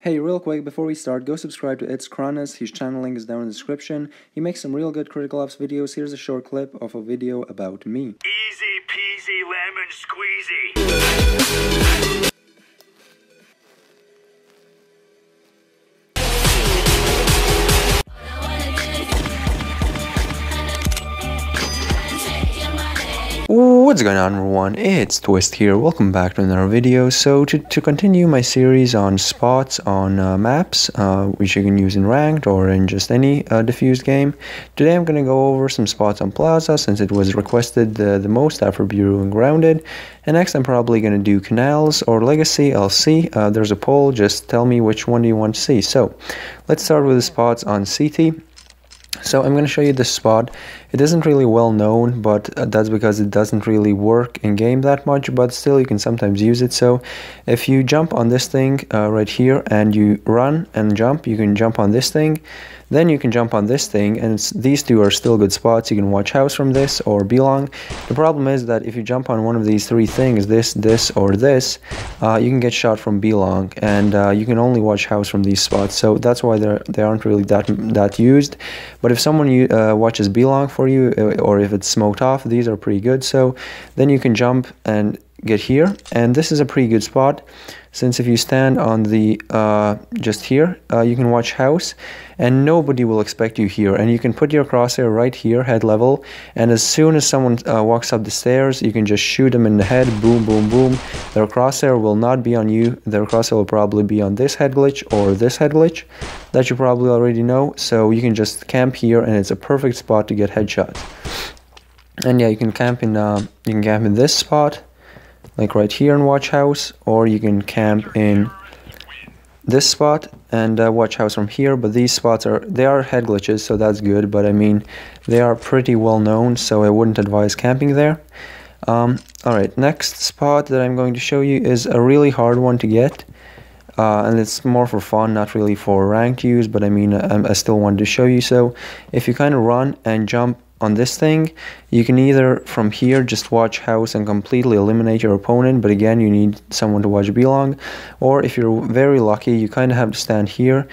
Hey, real quick, before we start, go subscribe to It's Kronos. His channel link is down in the description. He makes some real good critical ops videos. Here's a short clip of a video about me. Easy peasy lemon squeezy. What's going on, everyone? It's Twist here. Welcome back to another video. So to continue my series on spots on maps, which you can use in ranked or in just any diffused game, today I'm going to go over some spots on Plaza since it was requested the most after Bureau and Grounded. And next I'm probably going to do Canals or Legacy. I'll see. There's a poll. Just tell me which one do you want to see. So let's start with the spots on CT. So I'm going to show you this spot. It isn't really well known, but that's because it doesn't really work in game that much, but still you can sometimes use it. So if you jump on this thing right here and you run and jump, you can jump on this thing, then you can jump on this thing, and these two are still good spots. You can watch house from this or belong. The problem is that if you jump on one of these three things, this or this, you can get shot from belong, and you can only watch house from these spots. So that's why they aren't really that used. But if someone watches belong for you, or if it's smoked off, these are pretty good. So then you can jump and get here, and this is a pretty good spot, since if you stand on the just here, you can watch house and nobody will expect you here, and you can put your crosshair right here, head level, and as soon as someone walks up the stairs, you can just shoot them in the head, boom boom boom. Their crosshair will not be on you. Their crosshair will probably be on this head glitch or this head glitch that you probably already know. So you can just camp here, and it's a perfect spot to get headshots. And yeah, you can camp in this spot, like right here, and watch house, or you can camp in this spot and watch house from here. But these spots are head glitches, so that's good, but I mean they are pretty well known, so I wouldn't advise camping there. Alright, next spot that I'm going to show you is a really hard one to get, and it's more for fun, not really for ranked use, but I mean I still wanted to show you. So if you kind of run and jump on this thing, you can either from here just watch house and completely eliminate your opponent, but again you need someone to watch belong, or if you're very lucky you kind of have to stand here,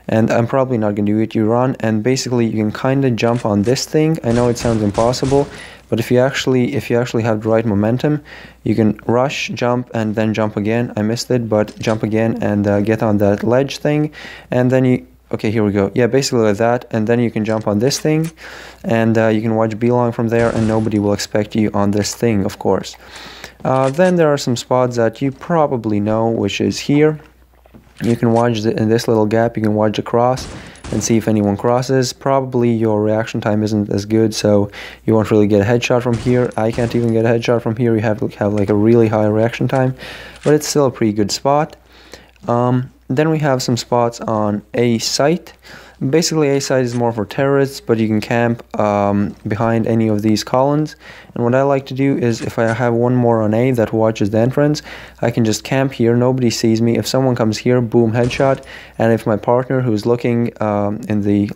and I'm probably not going to do it. You run and basically you can kind of jump on this thing. I know it sounds impossible, but if you actually have the right momentum, you can rush, jump, and then jump again. I missed it, but jump again and get on that ledge thing, and then you okay, here we go. Yeah, basically like that, and then you can jump on this thing, and you can watch belong from there, and nobody will expect you on this thing, of course. Then there are some spots that you probably know, which is here. You can watch in this little gap, you can watch the cross and see if anyone crosses. Probably your reaction time isn't as good, so you won't really get a headshot from here. I can't even get a headshot from here. You have to have like a really high reaction time, but it's still a pretty good spot. Then we have some spots on A site. Basically, A site is more for terrorists, but you can camp behind any of these columns. And what I like to do is, if I have one more on A that watches the entrance, I can just camp here. Nobody sees me. If someone comes here, boom, headshot. And if my partner who's looking in the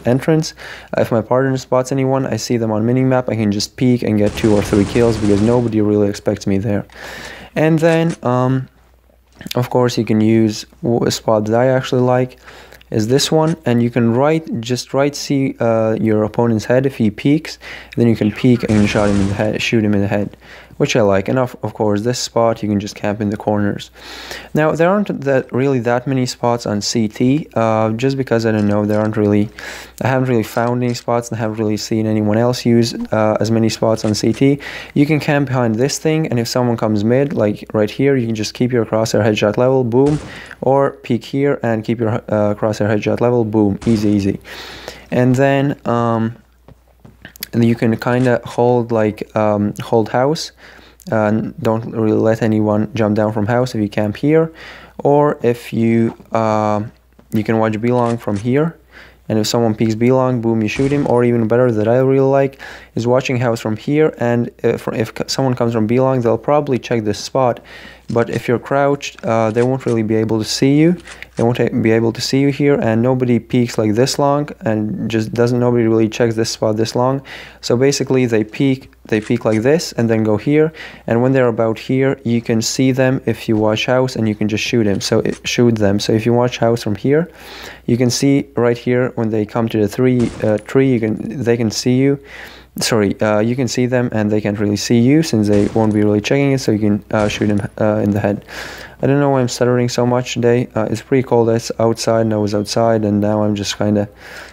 entrance, if my partner spots anyone, I see them on minimap, I can just peek and get 2 or 3 kills because nobody really expects me there. And then of course, you can use a spot that I actually like is this one, and you can just see your opponent's head if he peeks. Then you can peek and shoot him in the head, which I like. And of course, this spot you can just camp in the corners. Now there aren't really that many spots on CT, just because I don't know, I haven't really found any spots, and I haven't really seen anyone else use as many spots on CT. You can camp behind this thing, and if someone comes mid, like right here, you can just keep your crosshair headshot level, boom, or peek here and keep your crosshair headshot level, boom, easy. And then you can kind of hold house, and don't really let anyone jump down from house if you camp here, or if you can watch belong from here, and if someone peeks belong, boom, you shoot him. Or even better, that I really like, is watching house from here, and if someone comes from B long, they'll probably check this spot. But if you're crouched, they won't really be able to see you. They won't be able to see you here, and nobody peeks like this long, and just nobody really checks this spot this long. So basically they peek like this and then go here, and when they're about here, you can see them if you watch house, and you can just shoot them. So if you watch house from here, you can see right here when they come to the tree, they can see you. Sorry, you can see them, and they can't really see you since they won't be really checking it, so you can shoot them in the head. I don't know why I'm stuttering so much today. It's pretty cold outside, and I was outside, and now I'm just kind of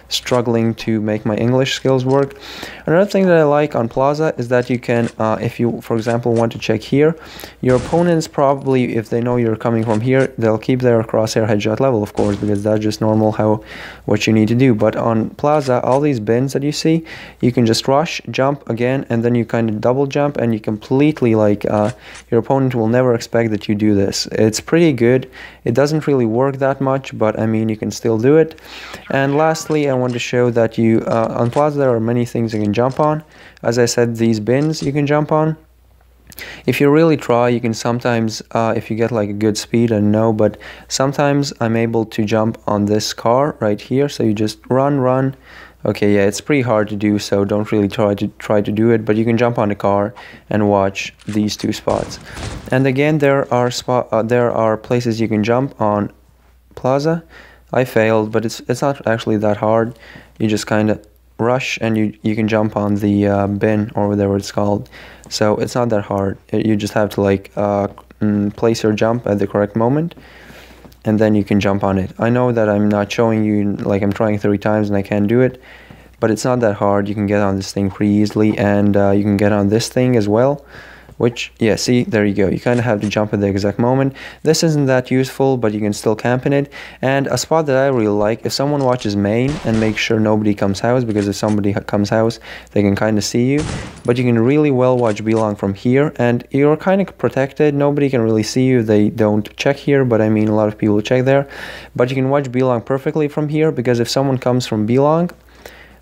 struggling to make my English skills work. Another thing that I like on Plaza is that you can, if you, for example, want to check here, your opponents probably, if they know you're coming from here, they'll keep their crosshair headshot level, of course, because that's just normal what you need to do. But on Plaza, all these bins that you see, you can just rush, jump again, and then you kind of double jump, and you completely, like, your opponent will never expect that you do this. It's pretty good. It doesn't really work that much, but I mean, you can still do it. And lastly, I want to show that you on Plaza there are many things you can jump on. As I said, these bins you can jump on. If you really try, you can sometimes, if you get like a good speed, I don't know, but sometimes I'm able to jump on this car right here. So you just run. Okay, yeah, it's pretty hard to do, so don't really try to do it, but you can jump on the car and watch these two spots. And again, there are places you can jump on Plaza. I failed, but it's not actually that hard. You just kind of rush, and you can jump on the bin or whatever it's called. So it's not that hard. You just have to like place your jump at the correct moment, and then you can jump on it. I know that I'm not showing you, like I'm trying 3 times and I can't do it, but it's not that hard. You can get on this thing pretty easily, and you can get on this thing as well, which, yeah, see, there you go. You kind of have to jump at the exact moment. This isn't that useful, but you can still camp in it. And a spot that I really like, if someone watches main and makes sure nobody comes house, because if somebody comes house, they can kind of see you. But you can really well watch B-long from here, and you're kind of protected. Nobody can really see you. They don't check here, but I mean, a lot of people check there. But you can watch B-long perfectly from here, because if someone comes from B-long,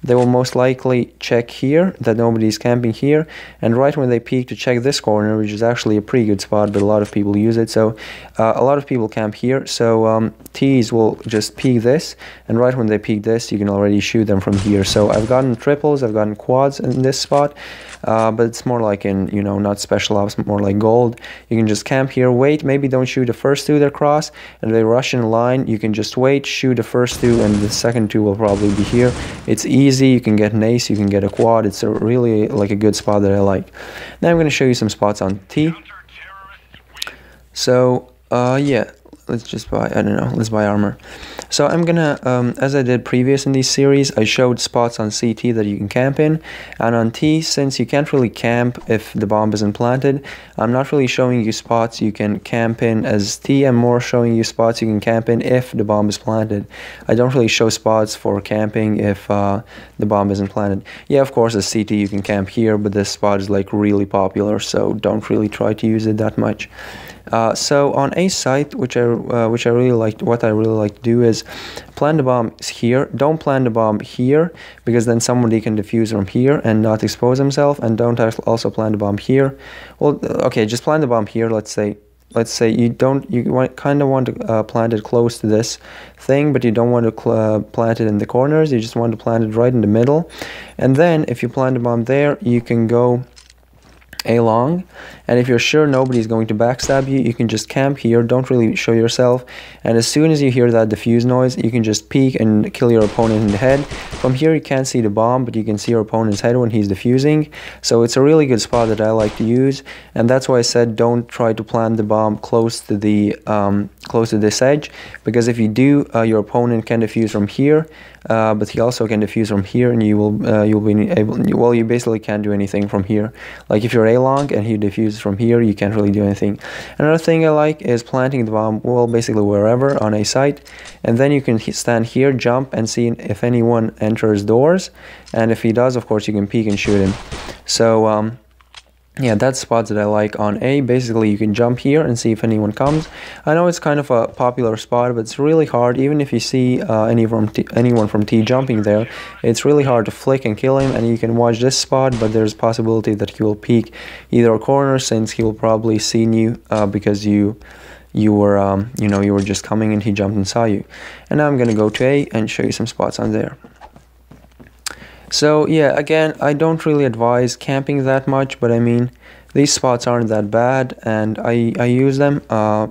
they will most likely check here that nobody's camping here, and right when they peek to check this corner, which is actually a pretty good spot, but a lot of people use it, so a lot of people camp here. So T's will just peek this, and right when they peek this, you can already shoot them from here. So I've gotten triples, I've gotten quads in this spot, but it's more like in, you know, not special ops, more like gold. You can just camp here, wait, maybe don't shoot the first 2 that cross, and they rush in line. You can just wait, shoot the first 2, and the second 2 will probably be here. It's easy. You can get an ace, you can get a quad. It's really like a good spot that I like. Now I'm going to show you some spots on T. So yeah, let's just buy, I don't know, let's buy armor. So I'm gonna, as I did previous in these series, I showed spots on CT that you can camp in, and on T, since you can't really camp if the bomb isn't planted, I'm not really showing you spots you can camp in as T. I'm more showing you spots you can camp in if the bomb is planted. I don't really show spots for camping if the bomb isn't planted. Yeah, of course, as CT you can camp here, but this spot is like really popular, so don't really try to use it that much. So on a site, which I really like, what I really like to do is plant the bomb here. Don't plant the bomb here, because then somebody can defuse from here and not expose himself. And don't also plant the bomb here. Well, okay, just plant the bomb here. Let's say you kind of want to plant it close to this thing, but you don't want to plant it in the corners. You just want to plant it right in the middle. And then if you plant the bomb there, you can go along, and if you're sure nobody's going to backstab you, you can just camp here. Don't really show yourself, and as soon as you hear that diffuse noise, you can just peek and kill your opponent in the head. From here you can't see the bomb, but you can see your opponent's head when he's diffusing, so it's a really good spot that I like to use, and that's why I said don't try to plant the bomb close to this edge, because if you do, your opponent can defuse from here, but he also can defuse from here, and you'll be able, well, you basically can't do anything from here. Like if you're A-long and he defuses from here, you can't really do anything. Another thing I like is planting the bomb, well, basically wherever on a site, and then you can stand here, jump, and see if anyone enters doors, and if he does, of course, you can peek and shoot him. So yeah, that's spots that I like on A. Basically, you can jump here and see if anyone comes. I know it's kind of a popular spot, but it's really hard. Even if you see anyone from T jumping there, it's really hard to flick and kill him. And you can watch this spot, but there's a possibility that he will peek either a corner, since he will probably seen you because you were you were just coming and he jumped and saw you. And now I'm gonna go to A and show you some spots on there. So yeah, again, I don't really advise camping that much, but I mean, these spots aren't that bad, and I use them,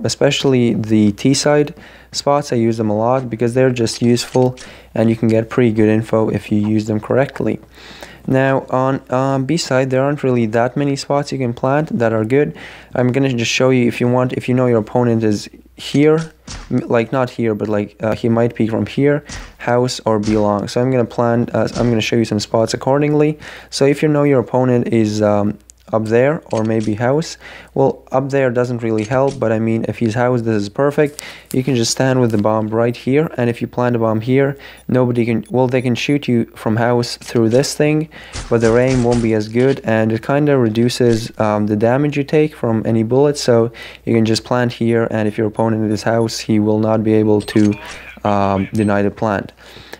especially the T-side spots. I use them a lot because they're just useful, and you can get pretty good info if you use them correctly. Now on B side, there aren't really that many spots you can plant that are good. I'm gonna just show you if you know your opponent is here, like not here, but like he might peek from here, house, or B long. So I'm gonna show you some spots accordingly. So if you know your opponent is up there or maybe house, well, up there doesn't really help, but I mean, if he's house, this is perfect. You can just stand with the bomb right here, and if you plant a bomb here, nobody can, well, they can shoot you from house through this thing, but their aim won't be as good, and it kind of reduces the damage you take from any bullets. So you can just plant here, and if your opponent is house, he will not be able to deny the plant.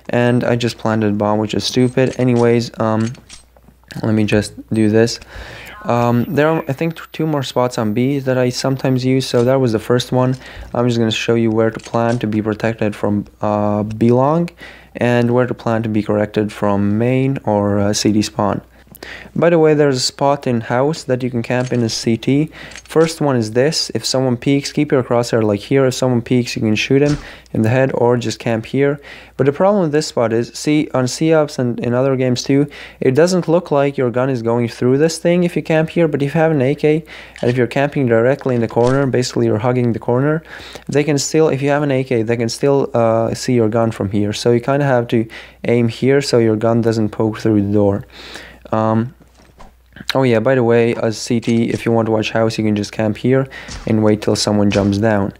And I just planted a bomb, which is stupid. Anyways, let me just do this. There are, I think, 2 more spots on B that I sometimes use. So that was the first one. I'm just going to show you where to plant to be protected from B long, and where to plant to be corrected from main or CD spawn. By the way, there's a spot in house that you can camp in as CT. First one is this. If someone peeks, keep your crosshair like here. If someone peeks, you can shoot him in the head or just camp here. But the problem with this spot is, see, on C-Ops and in other games too, it doesn't look like your gun is going through this thing if you camp here. But if you have an AK, and if you're camping directly in the corner, basically you're hugging the corner, they can still, if you have an AK, they can still see your gun from here. So you kind of have to aim here so your gun doesn't poke through the door. Oh yeah, by the way, as CT, if you want to watch house, you can just camp here and wait till someone jumps down.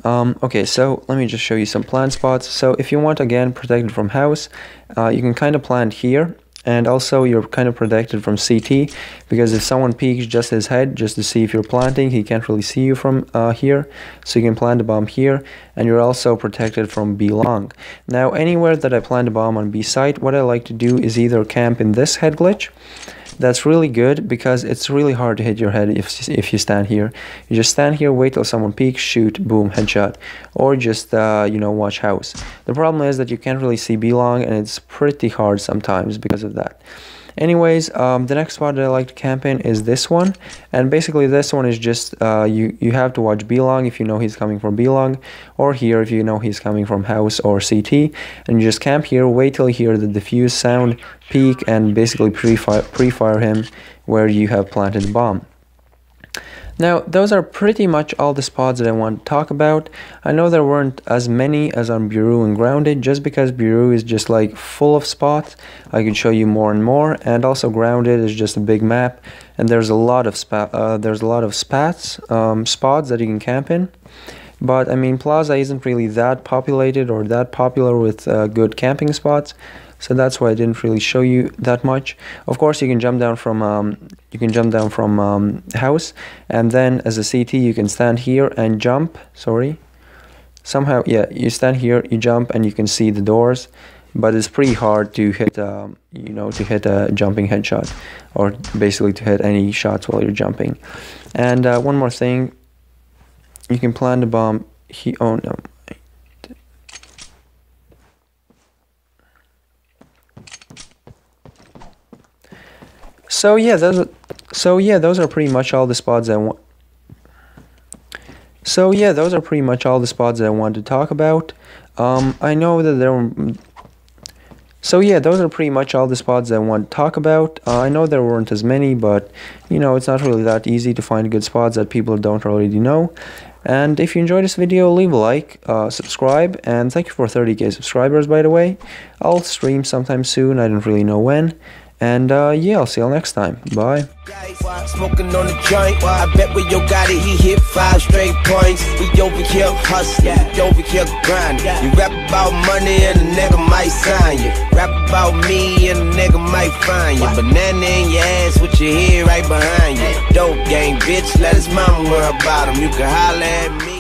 Okay, so let me just show you some plant spots. So if you want, again, protected from house, you can kind of plant here, and also you're kind of protected from CT, because if someone peeks just his head just to see if you're planting, he can't really see you from here. So you can plant a bomb here, and you're also protected from B long. Now, anywhere that I plant a bomb on B site, what I like to do is either camp in this head glitch. That's really good because it's really hard to hit your head if you stand here. You just stand here, wait till someone peeks, shoot, boom, headshot. Or just, watch house. The problem is that you can't really see B long, and it's pretty hard sometimes because of that. Anyways, the next spot that I like to camp in is this one, and basically this one is just you have to watch B long if you know he's coming from B long, or here if you know he's coming from house or CT, and you just camp here, wait till you hear the diffuse sound, peek, and basically pre-fire him where you have planted the bomb. Now, those are pretty much all the spots that I want to talk about. I know there weren't as many as on Bureau and Grounded, just because Bureau is just like full of spots. I could show you more and more, and also Grounded is just a big map, and there's a lot of spots that you can camp in. But I mean, Plaza isn't really that populated or that popular with good camping spots. So that's why I didn't really show you that much. Of course, you can jump down from house, and then as a CT, you can stand here and jump. Sorry, somehow, yeah, you stand here, you jump, and you can see the doors. But it's pretty hard to hit, to hit a jumping headshot, or basically to hit any shots while you're jumping. And one more thing, you can plant a bomb. Oh no. So yeah, those are pretty much all the spots I want. So yeah, those are pretty much all the spots that I wanted to talk about. I know that there were. So yeah, those are pretty much all the spots I want to talk about. I know there weren't as many, but it's not really that easy to find good spots that people don't already know. And if you enjoyed this video, leave a like, subscribe, and thank you for 30k subscribers, by the way. I'll stream sometime soon, I don't really know when. And yeah, I'll see y'all next time. Bye. Smoking on the joint, I bet when yo got it, he hit 5 straight points. We over here hustling, we over here grinding. You rap about money and a nigga might sign you. Rap about me and a nigga might find you. Banana in your ass with your head right behind you. Dope gang, bitch, let his mama worry about him. You can holler at me.